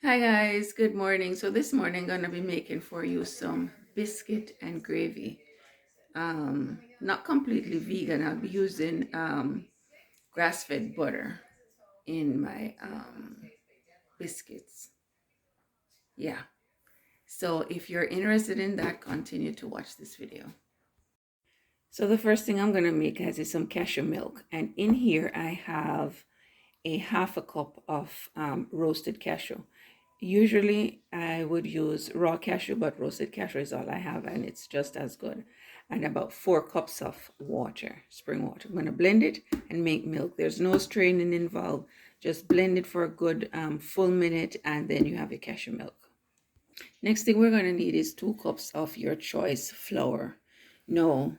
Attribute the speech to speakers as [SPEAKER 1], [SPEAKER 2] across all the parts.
[SPEAKER 1] Hi guys, good morning. So this morning I'm gonna be making for you some biscuit and gravy. Not completely vegan. I'll be using grass-fed butter in my biscuits. Yeah. So if you're interested in that, continue to watch this video. So the first thing I'm gonna make guys is some cashew milk, and in here I have a half a cup of roasted cashew. Usually I would use raw cashew, but roasted cashew is all I have and it's just as good. And about 4 cups of water, spring water. I'm going to blend it and make milk. There's no straining involved. Just blend it for a good full minute and then you have your cashew milk. Next thing we're going to need is 2 cups of your choice flour. No,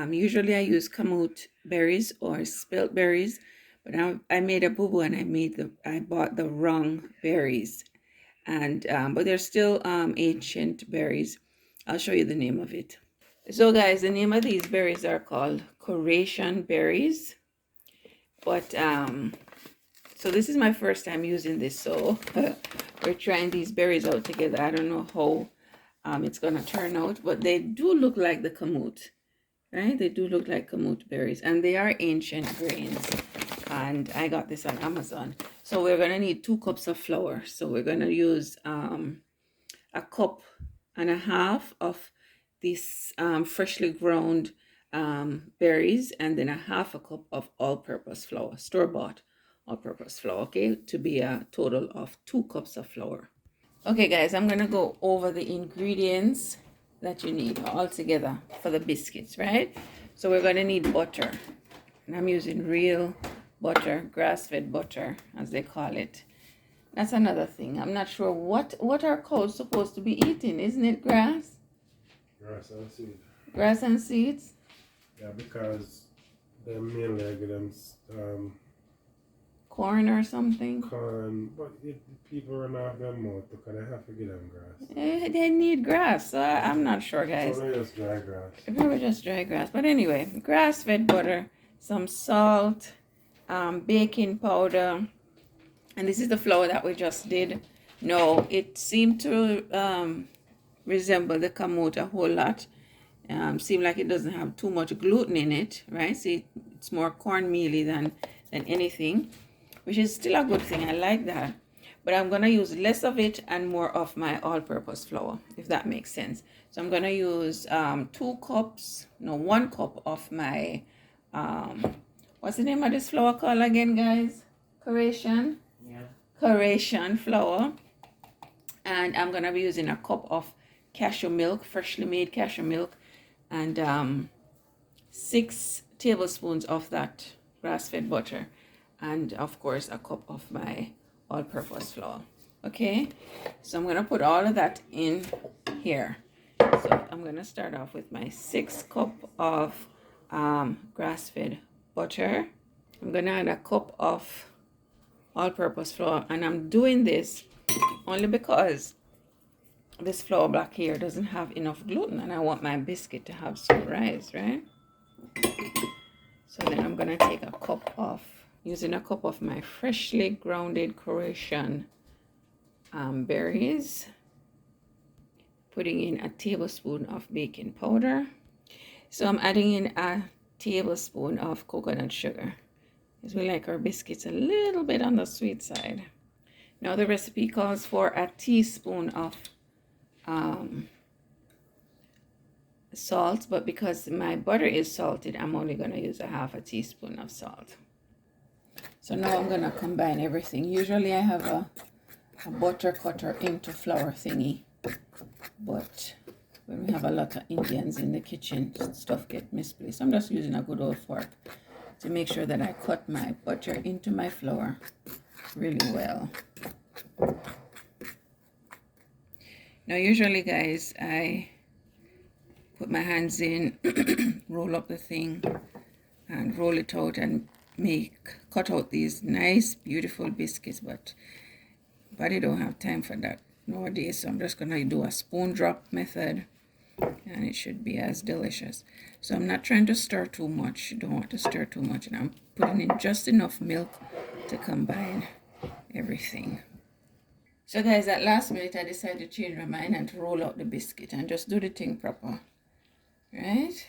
[SPEAKER 1] usually I use kamut berries or spelt berries, but I made a boo boo and I bought the wrong berries, and but they're still ancient berries. I'll show you the name of it. So guys, the name of these berries are called Croatian berries, but so this is my first time using this, so we're trying these berries out together. I don't know how it's gonna turn out, but they do look like the kamut. Right? They do look like kamut berries and they are ancient grains. And I got this on Amazon. So we're going to need 2 cups of flour. So we're going to use a cup and a half of these freshly ground berries and then a half a cup of all-purpose flour, store-bought all-purpose flour, okay, to be a total of 2 cups of flour. Okay guys, I'm gonna go over the ingredients that you need all together for the biscuits, right? So we're gonna need butter, and I'm using real butter, grass-fed butter as they call it. That's another thing. I'm not sure what are cows supposed to be eating. Isn't it grass?
[SPEAKER 2] Grass and seed.
[SPEAKER 1] Grass and seeds?
[SPEAKER 2] Yeah, because they mainly get them
[SPEAKER 1] Corn or something?
[SPEAKER 2] corn, but if people run off their mouth because they have to get them grass.
[SPEAKER 1] They need grass. So I'm not sure, guys.
[SPEAKER 2] So they just dry grass.
[SPEAKER 1] Probably just dry grass. But anyway, grass-fed butter, some salt, baking powder, and this is the flour that we just did. No, it seemed to resemble the kamut a whole lot. Seemed like it doesn't have too much gluten in it, right? See, it's more cornmealy than anything, which is still a good thing. I like that. But I'm going to use less of it and more of my all-purpose flour, if that makes sense. So I'm going to use 1 cup of my, what's the name of this flour called again, guys? Croatian? Yeah. Croatian flour. And I'm going to be using a cup of cashew milk, freshly made cashew milk, and 6 tablespoons of that grass-fed butter, and of course a cup of my all-purpose flour. Okay, so I'm going to put all of that in here. So I'm going to start off with my 6 cup of grass-fed butter. I'm going to add a cup of all-purpose flour, and I'm doing this only because this flour block here doesn't have enough gluten and I want my biscuit to have some rise, right? So then I'm going to take using a cup of my freshly grounded Croatian berries, putting in a tablespoon of baking powder. So I'm adding in a tablespoon of coconut sugar, because we like our biscuits a little bit on the sweet side. Now the recipe calls for a teaspoon of salt, but because my butter is salted, I'm only going to use a half a teaspoon of salt. So now I'm going to combine everything. Usually I have a butter cutter into flour thingy, but when we have a lot of Indians in the kitchen, stuff get misplaced. I'm just using a good old fork to make sure that I cut my butter into my flour really well. Now usually guys, I put my hands in, roll up the thing and roll it out and cut out these nice beautiful biscuits, but I don't have time for that nowadays, so I'm just gonna do a spoon drop method and it should be as delicious. So I'm not trying to stir too much. You don't want to stir too much, and I'm putting in just enough milk to combine everything. So guys, at last minute I decided to change my mind and to roll out the biscuit and just do the thing proper. Right?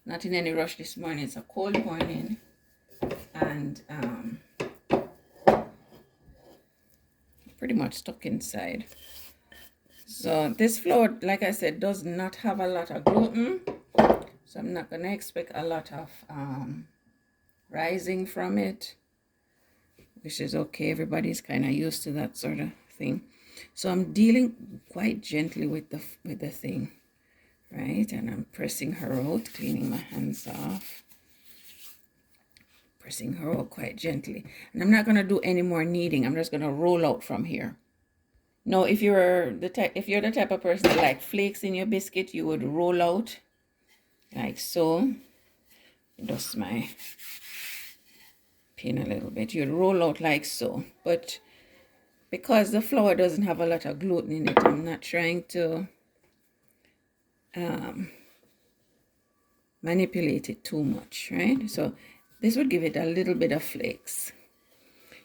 [SPEAKER 1] Not in any rush this morning. It's a cold morning. And pretty much stuck inside. So this flour, like I said, does not have a lot of gluten. So I'm not going to expect a lot of rising from it, which is okay. Everybody's kind of used to that sort of thing. So I'm dealing quite gently with the thing, right? And I'm pressing her out, cleaning my hands off. Pressing her out quite gently. And I'm not going to do any more kneading. I'm just going to roll out from here. Now, if you're the type of person that like flakes in your biscuit, you would roll out like so. Dust my pin a little bit. You'd roll out like so. But because the flour doesn't have a lot of gluten in it, I'm not trying to manipulate it too much, right? So this would give it a little bit of flakes.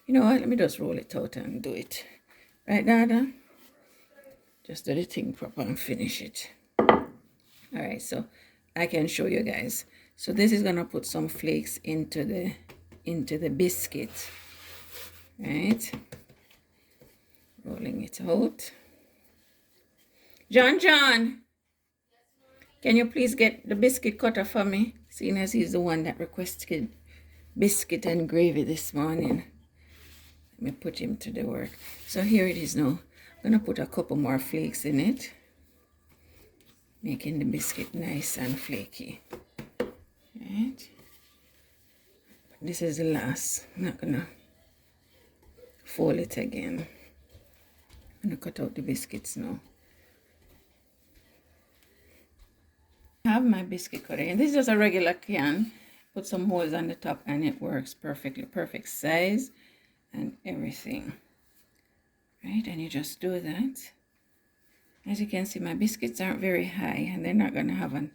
[SPEAKER 1] You know what? Let me just roll it out and do it. Right, Dada? Just do the thing proper and finish it. All right, so I can show you guys. So this is gonna put some flakes into the biscuit, right? Rolling it out. John, can you please get the biscuit cutter for me? Seeing as he's the one that requested biscuit and gravy this morning. Let me put him to the work. So here it is now. I'm gonna put a couple more flakes in it, making the biscuit nice and flaky. Right. This is the last. I'm not gonna fold it again. I'm gonna cut out the biscuits now. I have my biscuit cutter, and this is just a regular can. Put some holes on the top, and it works perfectly. Perfect size and everything. Right, and you just do that. As you can see, my biscuits aren't very high, and they're not going to have a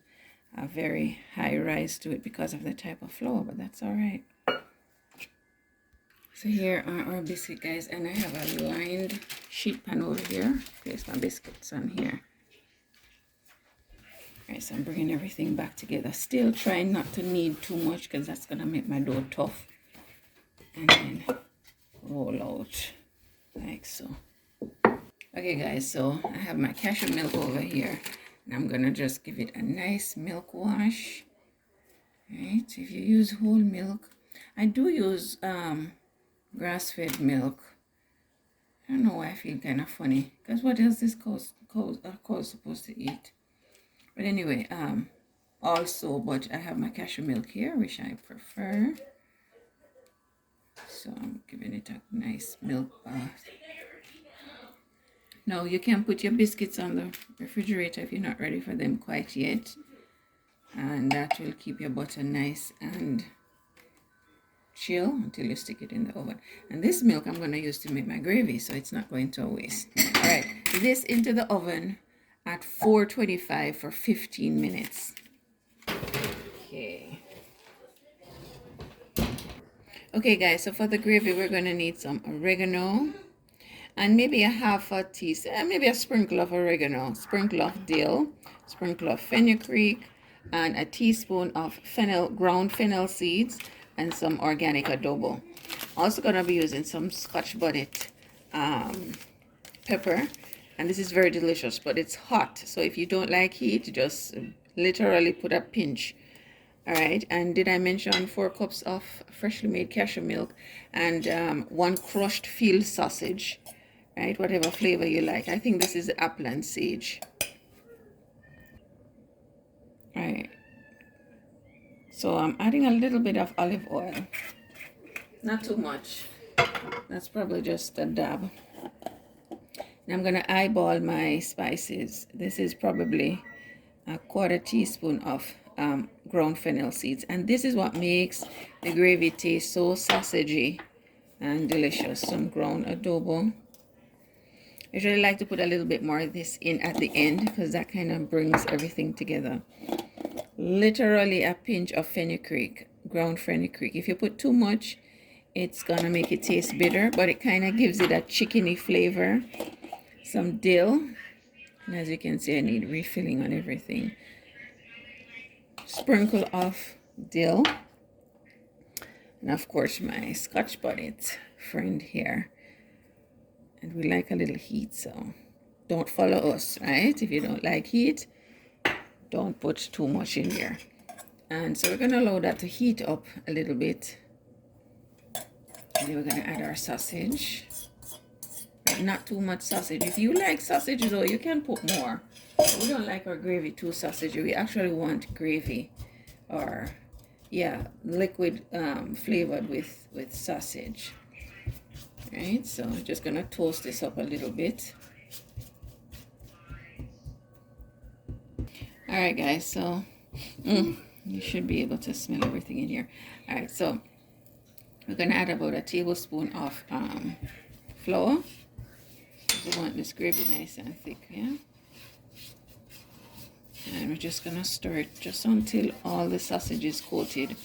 [SPEAKER 1] very high rise to it because of the type of flour, but that's all right. So here are our biscuit, guys, and I have a lined sheet pan over here. Place my biscuits on here. All right, so I'm bringing everything back together. Still trying not to knead too much because that's going to make my dough tough. And then roll out like so. Okay guys, so I have my cashew milk over here, and I'm gonna just give it a nice milk wash. Right, if you use whole milk, I do use grass-fed milk. I don't know why I feel kind of funny, because what else is cow supposed to eat? But anyway, also, but I have my cashew milk here, which I prefer. So I'm giving it a nice milk bath. Now you can put your biscuits on the refrigerator if you're not ready for them quite yet. And that will keep your butter nice and chill until you stick it in the oven. And this milk I'm going to use to make my gravy, so it's not going to waste. All right, this into the oven at 425 for 15 minutes. Okay. Okay guys, so for the gravy we're going to need some oregano and maybe a half a teaspoon, maybe a sprinkle of oregano, sprinkle of dill, sprinkle of fenugreek, and a teaspoon of ground fennel seeds, and some organic adobo. Also going to be using some Scotch bonnet pepper, and this is very delicious, but it's hot, so if you don't like heat, just literally put a pinch. All right, and did I mention 4 cups of freshly made cashew milk and 1 crushed field sausage, right? Whatever flavor you like. I think this is apple and sage. All right, so I'm adding a little bit of olive oil, not too much. That's probably just a dab. And I'm gonna eyeball my spices. This is probably a 1/4 teaspoon of ground fennel seeds, and this is what makes the gravy taste so sausagey and delicious. Some ground adobo. I usually like to put a little bit more of this in at the end because that kind of brings everything together. Literally a pinch of fenugreek, ground fenugreek. If you put too much, it's gonna make it taste bitter, but it kind of gives it a chickeny flavor. Some dill, and as you can see, I need refilling on everything. Sprinkle of dill, and of course my Scotch bonnet friend here. And we like a little heat, so don't follow us, right? If you don't like heat, don't put too much in here. And so we're gonna allow that to heat up a little bit. And then we're gonna add our sausage. Not too much sausage. If you like sausage though, you can put more. We don't like our gravy too sausage. We actually want gravy, or yeah, liquid flavored with sausage. Right, so I'm just gonna toast this up a little bit. All right, guys, so you should be able to smell everything in here. All right, so we're gonna add about a tablespoon of flour. We want this gravy nice and thick, yeah? And we're just gonna stir it just until all the sausage is coated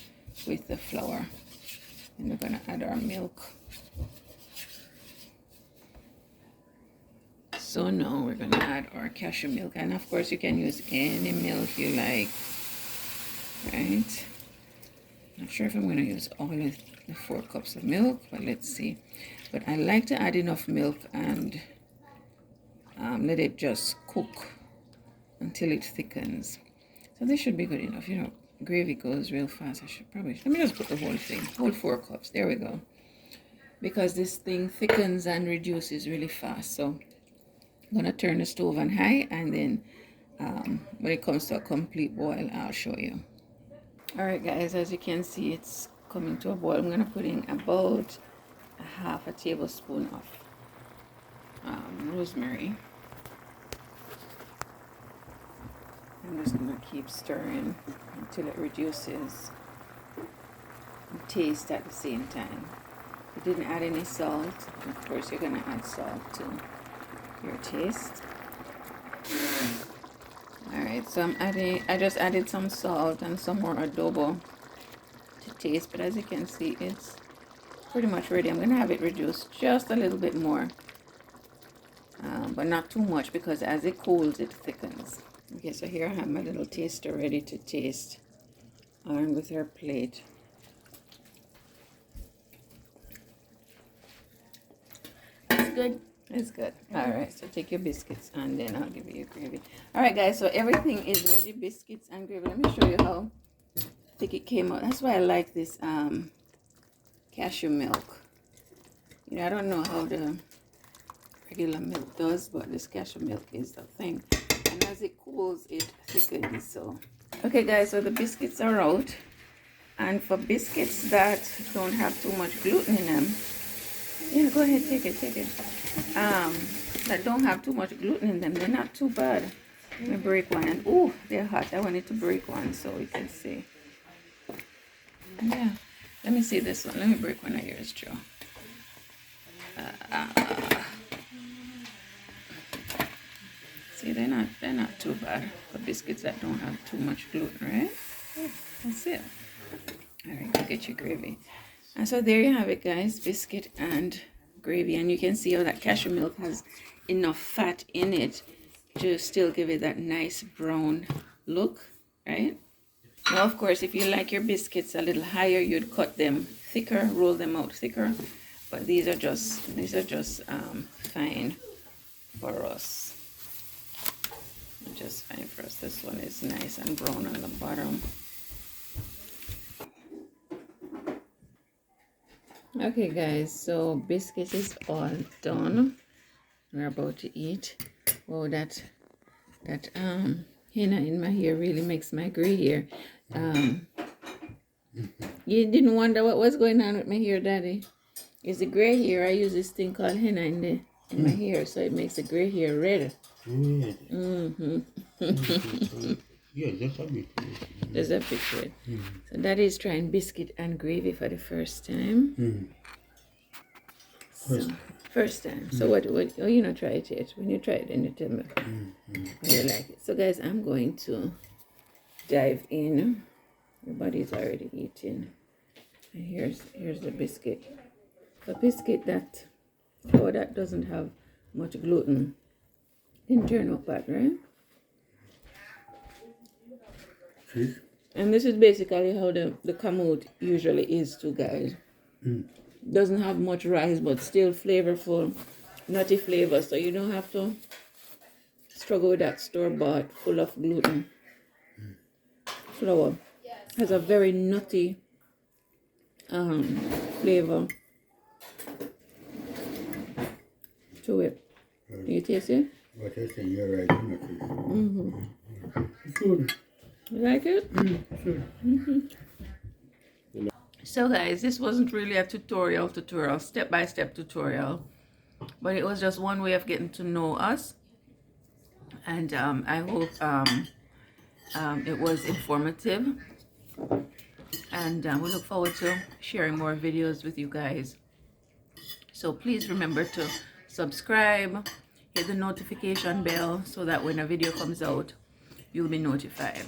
[SPEAKER 1] with the flour. And we're gonna add our milk. So now we're gonna add our cashew milk, and of course you can use any milk you like, right? Not sure if I'm gonna use all of the 4 cups of milk, but let's see. But I like to add enough milk and let it just cook until it thickens. So this should be good enough. You know, gravy goes real fast. Let me just put the whole thing, whole 4 cups. There we go. Because this thing thickens and reduces really fast. So I'm gonna turn the stove on high, and then when it comes to a complete boil, I'll show you. All right, guys, as you can see, it's coming to a boil. I'm gonna put in about a half a tablespoon of rosemary. I'm just gonna keep stirring until it reduces and taste at the same time. I didn't add any salt. Of course, you're gonna add salt to your taste. All right, so I just added some salt and some more adobo to taste, but as you can see, it's pretty much ready. I'm gonna have it reduced just a little bit more, but not too much, because as it cools, it thickens. Okay, so here I have my little taster ready to taste, armed with our plate. It's good. It's good. All right, so take your biscuits, and then I'll give you your gravy. All right, guys, so everything is ready, biscuits and gravy. Let me show you how thick it came out. That's why I like this cashew milk. You know, I don't know how the regular milk does, but this cashew milk is the thing. And as it cools, it thickens. So, okay, guys, so the biscuits are out. And for biscuits that don't have too much gluten in them, yeah, go ahead, take it. That don't have too much gluten in them, they're not too bad. Let me break one, and oh, they're hot. I wanted to break one so we can see. Yeah, let me see this one. Let me break one of yours, Joe. See, they're not too bad for biscuits that don't have too much gluten, right? That's it. All right, go get your gravy. And so there you have it, guys, biscuit and gravy. And you can see how that cashew milk has enough fat in it to still give it that nice brown look, right? Now, of course, if you like your biscuits a little higher, you'd cut them thicker, roll them out thicker. But these are just fine for us. Just fine for us. This one is nice and brown on the bottom. Okay, guys, so biscuits is all done. We're about to eat. Wow, that henna in my hair really makes my gray hair. You didn't wonder what was going on with my hair, Daddy? It's the gray hair. I use this thing called henna in my hair, so it makes the gray hair red.
[SPEAKER 2] Yeah, that's a bit red.
[SPEAKER 1] There's a bit red. So Daddy is trying biscuit and gravy for the first time. First time. So what? Oh, you not try it yet. When you try it, then you tell me how you like it. So guys, I'm going to dive in. Everybody's already eating. And here's the biscuit. A biscuit that doesn't have much gluten in turnip pot, right?
[SPEAKER 3] See?
[SPEAKER 1] And this is basically how the kamut usually is too, guys. Doesn't have much rice, but still flavorful, nutty flavor. So you don't have to struggle with that store-bought full of gluten flour. Has a very nutty flavor to it. You taste it?
[SPEAKER 3] What I say, you're right. It's good.
[SPEAKER 1] You like it?
[SPEAKER 3] Good.
[SPEAKER 1] So guys, this wasn't really a tutorial, step-by-step tutorial, but it was just one way of getting to know us. And I hope it was informative. And we look forward to sharing more videos with you guys. So please remember to subscribe, hit the notification bell so that when a video comes out, you'll be notified.